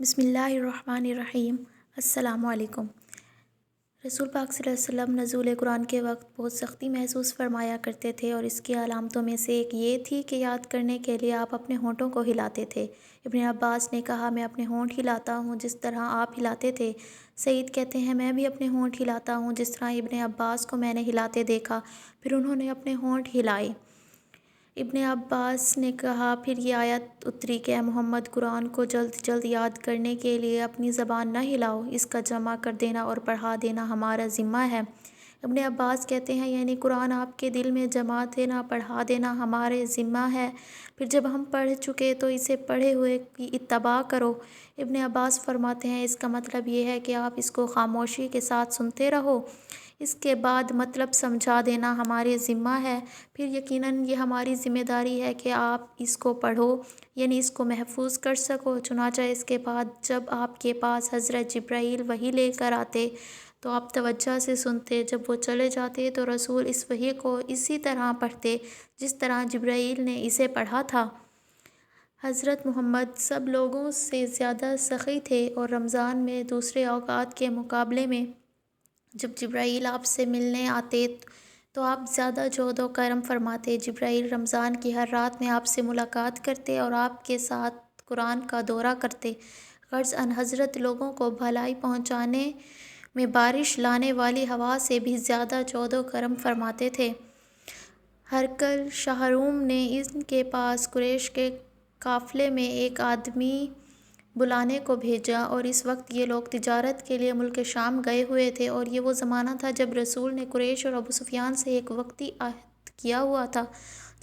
بسم اللہ الرحمن الرحیم۔ السلام علیکم۔ رسول پاک صلی اللہ علیہ وسلم نزول قرآن کے وقت بہت سختی محسوس فرمایا کرتے تھے، اور اس کی علامتوں میں سے ایک یہ تھی کہ یاد کرنے کے لیے آپ اپنے ہونٹوں کو ہلاتے تھے۔ ابن عباس نے کہا، میں اپنے ہونٹ ہلاتا ہوں جس طرح آپ ہلاتے تھے۔ سعید کہتے ہیں، میں بھی اپنے ہونٹ ہلاتا ہوں جس طرح ابن عباس کو میں نے ہلاتے دیکھا، پھر انہوں نے اپنے ہونٹ ہلائے۔ ابن عباس نے کہا، پھر یہ آیت اتری کہ اے محمد، قرآن کو جلد جلد یاد کرنے کے لیے اپنی زبان نہ ہلاؤ، اس کا جمع کر دینا اور پڑھا دینا ہمارا ذمہ ہے۔ ابن عباس کہتے ہیں، یعنی قرآن آپ کے دل میں جما دینا، پڑھا دینا ہمارے ذمہ ہے، پھر جب ہم پڑھ چکے تو اسے پڑھے ہوئے کی اتباع کرو۔ ابن عباس فرماتے ہیں، اس کا مطلب یہ ہے کہ آپ اس کو خاموشی کے ساتھ سنتے رہو، اس کے بعد مطلب سمجھا دینا ہمارے ذمہ ہے، پھر یقیناً یہ ہماری ذمہ داری ہے کہ آپ اس کو پڑھو، یعنی اس کو محفوظ کر سکو۔ چنانچہ اس کے بعد جب آپ کے پاس حضرت جبرائیل وحی لے کر آتے تو آپ توجہ سے سنتے، جب وہ چلے جاتے تو رسول اس وحی کو اسی طرح پڑھتے جس طرح جبرائیل نے اسے پڑھا تھا۔ حضرت محمد سب لوگوں سے زیادہ سخی تھے، اور رمضان میں دوسرے اوقات کے مقابلے میں جب جبرائیل آپ سے ملنے آتے تو آپ زیادہ جود و کرم فرماتے۔ جبرائیل رمضان کی ہر رات میں آپ سے ملاقات کرتے اور آپ کے ساتھ قرآن کا دورہ کرتے۔ غرض ان حضرت لوگوں کو بھلائی پہنچانے میں بارش لانے والی ہوا سے بھی زیادہ جود و کرم فرماتے تھے۔ ہرقل شاہ روم نے ان کے پاس قریش کے قافلے میں ایک آدمی بلانے کو بھیجا، اور اس وقت یہ لوگ تجارت کے لیے ملک شام گئے ہوئے تھے، اور یہ وہ زمانہ تھا جب رسول نے قریش اور ابو سفیان سے ایک وقتی عہد کیا ہوا تھا۔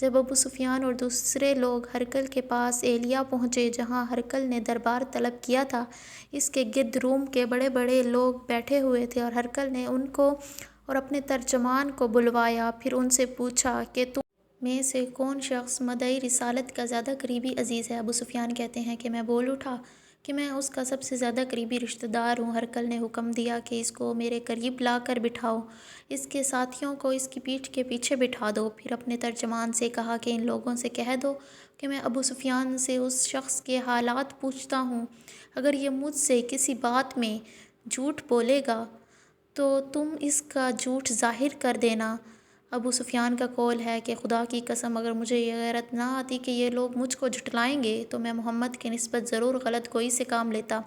جب ابو سفیان اور دوسرے لوگ ہرقل کے پاس ایلیا پہنچے جہاں ہرقل نے دربار طلب کیا تھا، اس کے گرد روم کے بڑے بڑے لوگ بیٹھے ہوئے تھے، اور ہرقل نے ان کو اور اپنے ترجمان کو بلوایا، پھر ان سے پوچھا کہ تم میں سے کون شخص مدعی رسالت کا زیادہ قریبی عزیز ہے؟ ابو سفیان کہتے ہیں کہ میں بول اٹھا کہ میں اس کا سب سے زیادہ قریبی رشتہ دار ہوں۔ ہرقل نے حکم دیا کہ اس کو میرے قریب لا کر بٹھاؤ، اس کے ساتھیوں کو اس کی پیٹھ کے پیچھے بٹھا دو۔ پھر اپنے ترجمان سے کہا کہ ان لوگوں سے کہہ دو کہ میں ابو سفیان سے اس شخص کے حالات پوچھتا ہوں، اگر یہ مجھ سے کسی بات میں جھوٹ بولے گا تو تم اس کا جھوٹ ظاہر کر دینا۔ ابو سفیان کا قول ہے کہ خدا کی قسم، اگر مجھے یہ غیرت نہ آتی کہ یہ لوگ مجھ کو جھٹلائیں گے تو میں محمد کی نسبت ضرور غلط کوئی سے کام لیتا۔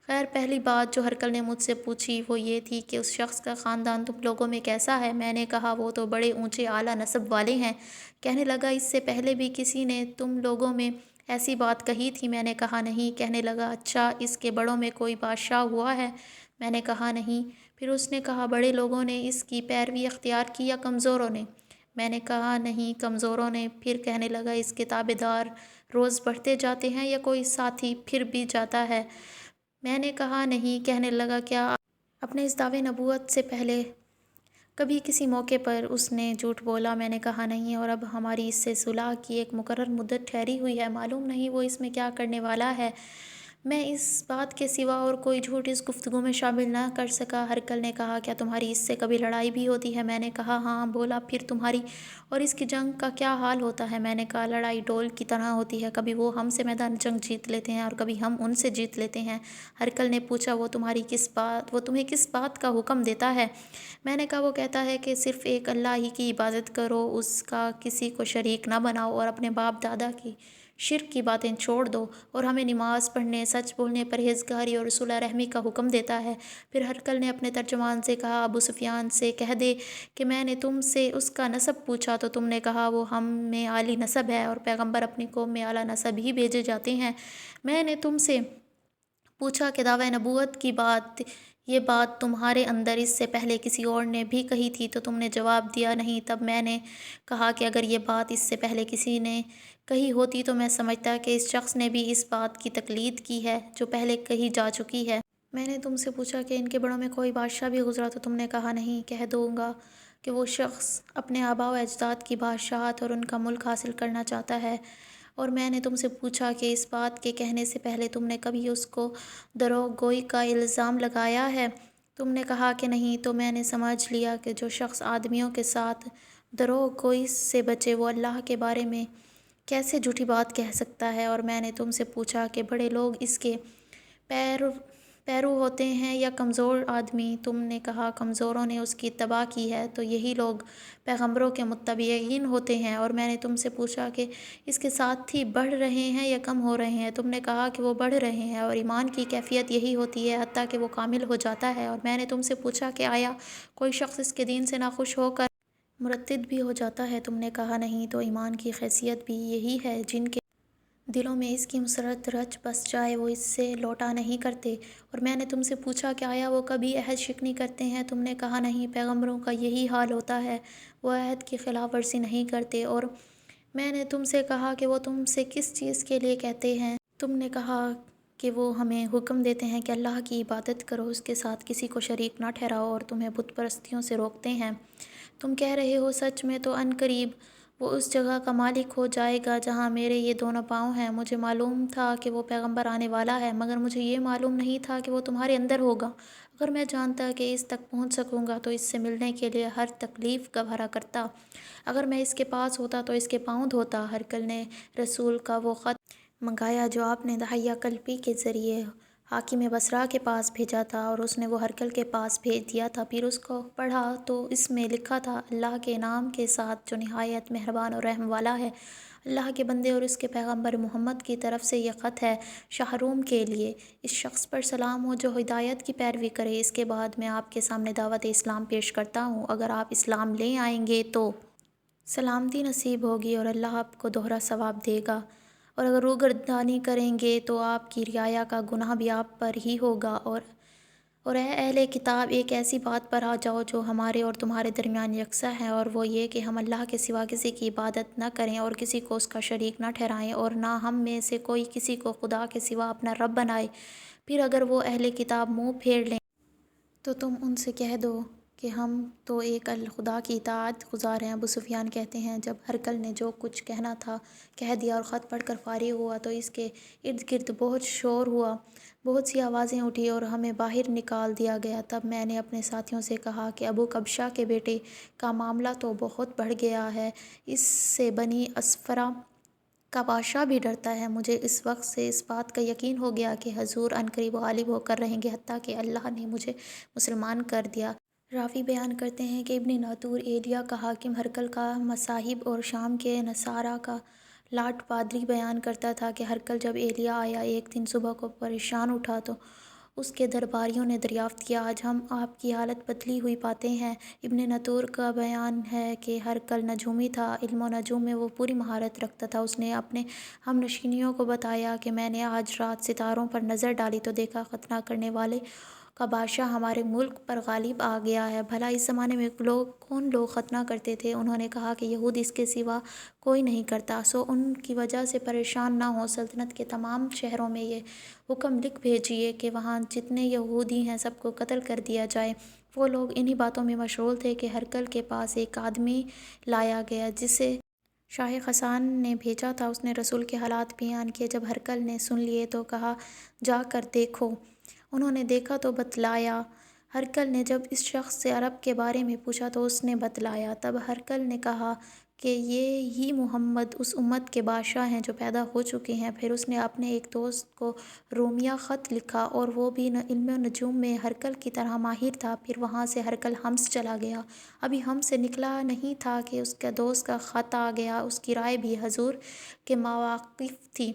خیر، پہلی بات جو ہرقل نے مجھ سے پوچھی وہ یہ تھی کہ اس شخص کا خاندان تم لوگوں میں کیسا ہے؟ میں نے کہا، وہ تو بڑے اونچے اعلیٰ نسب والے ہیں۔ کہنے لگا، اس سے پہلے بھی کسی نے تم لوگوں میں ایسی بات کہی تھی؟ میں نے کہا نہیں۔ کہنے لگا، اچھا، اس کے بڑوں میں کوئی بادشاہ ہوا ہے؟ میں نے کہا نہیں۔ پھر اس نے کہا، بڑے لوگوں نے اس کی پیروی اختیار کی یا کمزوروں نے؟ میں نے کہا نہیں، کمزوروں نے۔ پھر کہنے لگا، اس کے تابع دار روز بڑھتے جاتے ہیں یا کوئی ساتھی پھر بھی جاتا ہے؟ میں نے کہا نہیں۔ کہنے لگا، کیا اپنے اس دعوے نبوت سے پہلے کبھی کسی موقع پر اس نے جھوٹ بولا؟ میں نے کہا نہیں، اور اب ہماری اس سے صلح کی ایک مقرر مدت ٹھہری ہوئی ہے، معلوم نہیں وہ اس میں کیا کرنے والا ہے۔ میں اس بات کے سوا اور کوئی جھوٹ اس گفتگو میں شامل نہ کر سکا۔ ہرقل نے کہا، کیا تمہاری اس سے کبھی لڑائی بھی ہوتی ہے؟ میں نے کہا ہاں۔ بولا، پھر تمہاری اور اس کی جنگ کا کیا حال ہوتا ہے؟ میں نے کہا، لڑائی ڈول کی طرح ہوتی ہے، کبھی وہ ہم سے میدان جنگ جیت لیتے ہیں اور کبھی ہم ان سے جیت لیتے ہیں۔ ہرقل نے پوچھا، وہ تمہیں کس بات کا حکم دیتا ہے؟ میں نے کہا، وہ کہتا ہے کہ صرف ایک اللہ ہی کی عبادت کرو، اس کا کسی کو شریک نہ بناؤ، اور اپنے باپ دادا کی شرک کی باتیں چھوڑ دو، اور ہمیں نماز پڑھنے، سچ بولنے، پرہیزگاری اور صلح رحمی کا حکم دیتا ہے۔ پھر ہرقل نے اپنے ترجمان سے کہا، ابو سفیان سے کہہ دے کہ میں نے تم سے اس کا نسب پوچھا تو تم نے کہا وہ ہم میں عالی نسب ہے، اور پیغمبر اپنی قوم میں اعلیٰ نسب ہی بھیجے جاتے ہیں۔ میں نے تم سے پوچھا کہ دعویٰ نبوت کی یہ بات تمہارے اندر اس سے پہلے کسی اور نے بھی کہی تھی تو تم نے جواب دیا نہیں۔ تب میں نے کہا کہ اگر یہ بات اس سے پہلے کسی نے کہی ہوتی تو میں سمجھتا کہ اس شخص نے بھی اس بات کی تقلید کی ہے جو پہلے کہی جا چکی ہے۔ میں نے تم سے پوچھا کہ ان کے بڑوں میں کوئی بادشاہ بھی گزرا تو تم نے کہا نہیں۔ کہہ دوں گا کہ وہ شخص اپنے آباء و اجداد کی بادشاہت اور ان کا ملک حاصل کرنا چاہتا ہے۔ اور میں نے تم سے پوچھا کہ اس بات کے کہنے سے پہلے تم نے کبھی اس کو دروغ گوئی کا الزام لگایا ہے؟ تم نے کہا کہ نہیں۔ تو میں نے سمجھ لیا کہ جو شخص آدمیوں کے ساتھ دروغ گوئی سے بچے وہ اللہ کے بارے میں کیسے جھوٹی بات کہہ سکتا ہے۔ اور میں نے تم سے پوچھا کہ بڑے لوگ اس کے پیرو ہوتے ہیں یا کمزور آدمی؟ تم نے کہا کمزوروں نے اس کی اتباع کی ہے، تو یہی لوگ پیغمبروں کے متبعین ہوتے ہیں۔ اور میں نے تم سے پوچھا کہ اس کے ساتھی بڑھ رہے ہیں یا کم ہو رہے ہیں؟ تم نے کہا کہ وہ بڑھ رہے ہیں، اور ایمان کی کیفیت یہی ہوتی ہے حتیٰ کہ وہ کامل ہو جاتا ہے۔ اور میں نے تم سے پوچھا کہ آیا کوئی شخص اس کے دین سے ناخوش ہو کر مرتد بھی ہو جاتا ہے؟ تم نے کہا نہیں۔ تو ایمان کی خیریت بھی یہی ہے، جن کے دلوں میں اس کی مسرت رچ بس جائے وہ اس سے لوٹا نہیں کرتے۔ اور میں نے تم سے پوچھا کہ آیا وہ کبھی عہد شکنی کرتے ہیں؟ تم نے کہا نہیں، پیغمبروں کا یہی حال ہوتا ہے، وہ عہد کی خلاف ورزی نہیں کرتے۔ اور میں نے تم سے کہا کہ وہ تم سے کس چیز کے لیے کہتے ہیں؟ تم نے کہا کہ وہ ہمیں حکم دیتے ہیں کہ اللہ کی عبادت کرو، اس کے ساتھ کسی کو شریک نہ ٹھہراؤ، اور تمہیں بت پرستیوں سے روکتے ہیں۔ تم کہہ رہے ہو سچ میں تو عن قریب وہ اس جگہ کا مالک ہو جائے گا جہاں میرے یہ دونوں پاؤں ہیں۔ مجھے معلوم تھا کہ وہ پیغمبر آنے والا ہے، مگر مجھے یہ معلوم نہیں تھا کہ وہ تمہارے اندر ہوگا۔ اگر میں جانتا کہ اس تک پہنچ سکوں گا تو اس سے ملنے کے لیے ہر تکلیف گوارا کرتا۔ اگر میں اس کے پاس ہوتا تو اس کے پاؤں دھوتا۔ ہرقل نے رسول کا وہ خط منگایا جو آپ نے دحیہ کلبی کے ذریعے حاکم بصرہ کے پاس بھیجا تھا، اور اس نے وہ ہرقل کے پاس بھیج دیا تھا۔ پھر اس کو پڑھا تو اس میں لکھا تھا، اللہ کے نام کے ساتھ جو نہایت مہربان اور رحم والا ہے۔ اللہ کے بندے اور اس کے پیغمبر محمد کی طرف سے یہ خط ہے شاہروم کے لیے۔ اس شخص پر سلام ہو جو ہدایت کی پیروی کرے۔ اس کے بعد میں آپ کے سامنے دعوت اسلام پیش کرتا ہوں۔ اگر آپ اسلام لے آئیں گے تو سلامتی نصیب ہوگی اور اللہ آپ کو دوہرا ثواب دے گا، اور اگر روگردانی کریں گے تو آپ کی رعایا کا گناہ بھی آپ پر ہی ہوگا۔ اور اے اہل کتاب، ایک ایسی بات پر آ جاؤ جو ہمارے اور تمہارے درمیان یکساں ہے، اور وہ یہ کہ ہم اللہ کے سوا کسی کی عبادت نہ کریں اور کسی کو اس کا شریک نہ ٹھہرائیں، اور نہ ہم میں سے کوئی کسی کو خدا کے سوا اپنا رب بنائے۔ پھر اگر وہ اہل کتاب منہ پھیر لیں تو تم ان سے کہہ دو کہ ہم تو ایک خدا کی اطاعت گزار ہیں۔ ابو سفیان کہتے ہیں، جب ہرقل نے جو کچھ کہنا تھا کہہ دیا اور خط پڑھ کر فارغ ہوا تو اس کے ارد گرد بہت شور ہوا، بہت سی آوازیں اٹھی اور ہمیں باہر نکال دیا گیا۔ تب میں نے اپنے ساتھیوں سے کہا کہ ابو قبشہ کے بیٹے کا معاملہ تو بہت بڑھ گیا ہے، اس سے بنی اصفرا کا بادشاہ بھی ڈرتا ہے۔ مجھے اس وقت سے اس بات کا یقین ہو گیا کہ حضور عنقریب غالب ہو کر رہیں گے، حتیٰ کہ اللہ نے مجھے مسلمان کر دیا۔ راوی بیان کرتے ہیں کہ ابن ناطور ایلیا کا حاکم ہرقل کا مصاحب اور شام کے نصارہ کا لاٹ پادری بیان کرتا تھا کہ ہرقل جب ایلیا آیا ایک دن صبح کو پریشان اٹھا تو اس کے درباریوں نے دریافت کیا، آج ہم آپ کی حالت بدلی ہوئی پاتے ہیں۔ ابن نطور کا بیان ہے کہ ہرقل نجومی تھا، علم و نجوم میں وہ پوری مہارت رکھتا تھا۔ اس نے اپنے ہم نشینیوں کو بتایا کہ میں نے آج رات ستاروں پر نظر ڈالی تو دیکھا ختنہ کرنے والے کا بادشاہ ہمارے ملک پر غالب آ گیا ہے۔ بھلا اس زمانے میں کون لوگ ختنہ کرتے تھے؟ انہوں نے کہا کہ یہود، اس کے سوا کوئی نہیں کرتا۔ سو ان کی وجہ سے پریشان نہ ہوں، سلطنت کے تمام شہروں میں یہ حکم لکھ بھیجیے کہ وہاں جتنے یہودی ہیں سب کو قتل کر دیا جائے۔ وہ لوگ انہی باتوں میں مشغول تھے کہ ہرقل کے پاس ایک آدمی لایا گیا جسے شاہ غسان نے بھیجا تھا۔ اس نے رسول کے حالات بیان کیے۔ جب ہرقل نے سن لیے تو کہا، جا کر دیکھو۔ انہوں نے دیکھا تو بتلایا۔ ہرقل نے جب اس شخص سے عرب کے بارے میں پوچھا تو اس نے بتلایا۔ تب ہرقل نے کہا کہ یہ ہی محمد اس امت کے بادشاہ ہیں جو پیدا ہو چکے ہیں۔ پھر اس نے اپنے ایک دوست کو رومیہ خط لکھا، اور وہ بھی علم نجوم میں ہرقل کی طرح ماہر تھا۔ پھر وہاں سے ہرقل حمص چلا گیا۔ ابھی حمص سے نکلا نہیں تھا کہ اس کے دوست کا خط آ گیا۔ اس کی رائے بھی حضور کے مواقف تھی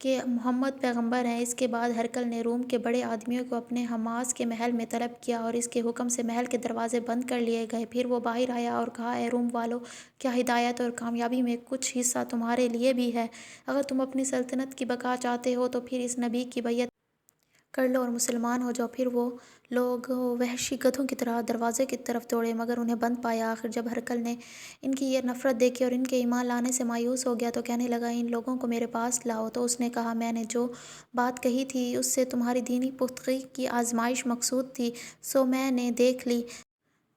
کہ محمد پیغمبر ہیں۔ اس کے بعد ہرقل نے روم کے بڑے آدمیوں کو اپنے حماس کے محل میں طلب کیا، اور اس کے حکم سے محل کے دروازے بند کر لیے گئے۔ پھر وہ باہر آیا اور کہا، اے روم والو، کیا ہدایت اور کامیابی میں کچھ حصہ تمہارے لیے بھی ہے؟ اگر تم اپنی سلطنت کی بقا چاہتے ہو تو پھر اس نبی کی بیعت کر لو اور مسلمان ہو جاؤ۔ پھر وہ لوگ وحشی گدھوں کی طرح دروازے کی طرف دوڑے مگر انہیں بند پایا۔ آخر جب ہرقل نے ان کی یہ نفرت دیکھی اور ان کے ایمان لانے سے مایوس ہو گیا تو کہنے لگا، ان لوگوں کو میرے پاس لاؤ۔ تو اس نے کہا، میں نے جو بات کہی تھی اس سے تمہاری دینی پختگی کی آزمائش مقصود تھی، سو میں نے دیکھ لی۔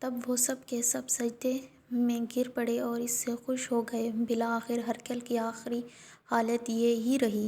تب وہ سب کے سب سجدے میں گر پڑے اور اس سے خوش ہو گئے۔ بالآخر ہرقل کی آخری حالت یہ ہی رہی۔